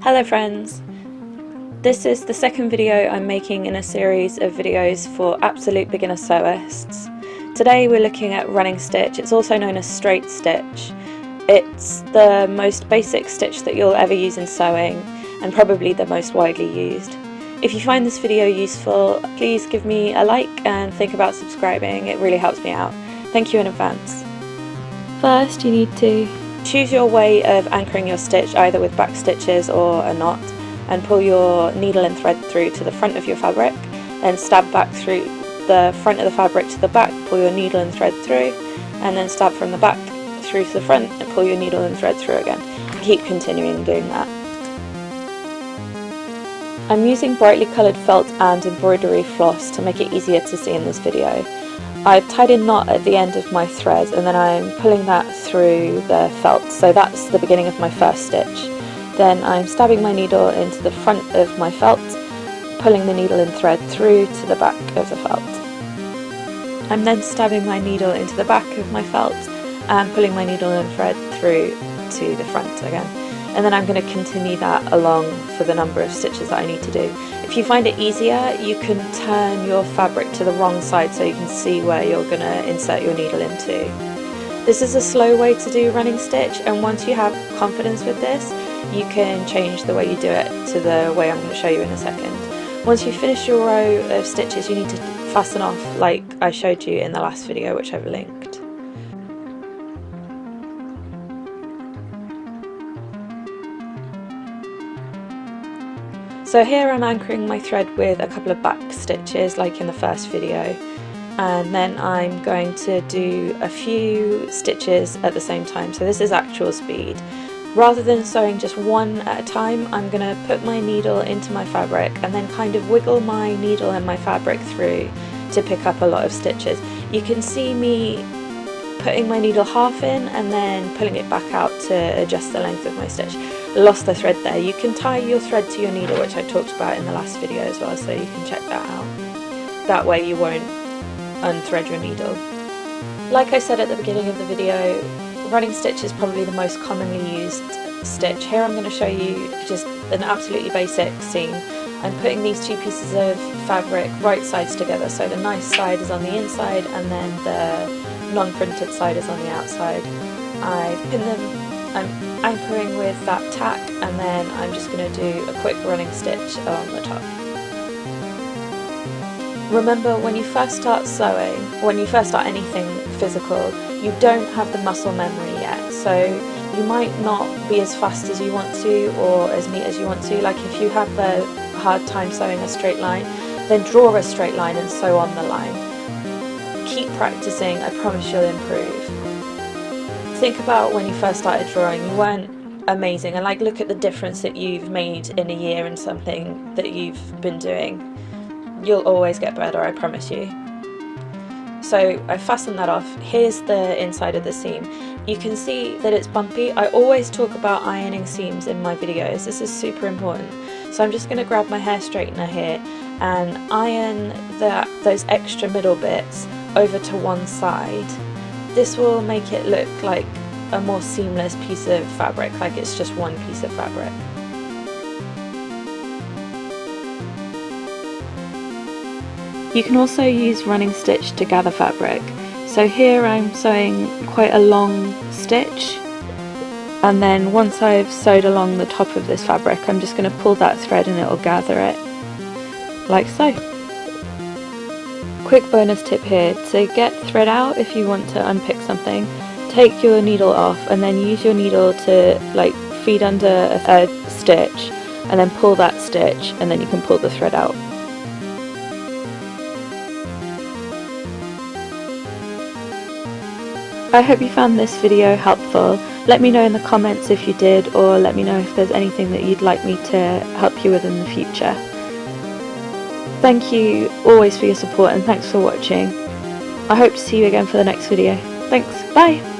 Hello friends! This is the second video I'm making in a series of videos for absolute beginner sewists. Today we're looking at running stitch. It's also known as straight stitch. It's the most basic stitch that you'll ever use in sewing and probably the most widely used. If you find this video useful, please give me a like and think about subscribing. It really helps me out. Thank you in advance. First you need to choose your way of anchoring your stitch, either with back stitches or a knot, and pull your needle and thread through to the front of your fabric, then stab back through the front of the fabric to the back, pull your needle and thread through, and then stab from the back through to the front and pull your needle and thread through again. Keep continuing doing that. I'm using brightly coloured felt and embroidery floss to make it easier to see in this video. I've tied a knot at the end of my thread and then I'm pulling that through the felt, so that's the beginning of my first stitch. Then I'm stabbing my needle into the front of my felt, pulling the needle and thread through to the back of the felt. I'm then stabbing my needle into the back of my felt and pulling my needle and thread through to the front again. And then I'm going to continue that along for the number of stitches that I need to do. If you find it easier, you can turn your fabric to the wrong side so you can see where you're going to insert your needle into. This is a slow way to do running stitch, and once you have confidence with this, you can change the way you do it to the way I'm going to show you in a second. Once you finish your row of stitches, you need to fasten off like I showed you in the last video, which I've linked. So here I'm anchoring my thread with a couple of back stitches like in the first video, and then I'm going to do a few stitches at the same time, so this is actual speed. Rather than sewing just one at a time, I'm going to put my needle into my fabric and then kind of wiggle my needle and my fabric through to pick up a lot of stitches. You can see me putting my needle half in and then pulling it back out to adjust the length of my stitch. Lost the thread there. You can tie your thread to your needle, which I talked about in the last video as well, so you can check that out. That way you won't unthread your needle. Like I said at the beginning of the video, running stitch is probably the most commonly used stitch. Here I'm going to show you just an absolutely basic seam. I'm putting these two pieces of fabric right sides together, so the nice side is on the inside and then the non-printed side is on the outside. I've pinned them, I'm anchoring with that tack, and then I'm just going to do a quick running stitch on the top. Remember, when you first start sewing, when you first start anything physical, you don't have the muscle memory yet, so you might not be as fast as you want to or as neat as you want to. Like if you have a hard time sewing a straight line, then draw a straight line and sew on the line. Keep practicing, I promise you'll improve. Think about when you first started drawing, you weren't amazing, and like look at the difference that you've made in a year in something that you've been doing. You'll always get better, I promise you. So I fastened that off. Here's the inside of the seam. You can see that it's bumpy. I always talk about ironing seams in my videos. This is super important. So I'm just going to grab my hair straightener here and iron those extra middle bits over to one side. This will make it look like a more seamless piece of fabric, like it's just one piece of fabric. You can also use running stitch to gather fabric. So here I'm sewing quite a long stitch, and then once I've sewed along the top of this fabric, I'm just going to pull that thread and it will gather it, like so. Quick bonus tip here, to get thread out if you want to unpick something, take your needle off and then use your needle to like feed under a stitch and then pull that stitch, and then you can pull the thread out. I hope you found this video helpful. Let me know in the comments if you did, or let me know if there's anything that you'd like me to help you with in the future. Thank you always for your support, and thanks for watching. I hope to see you again for the next video. Thanks, bye!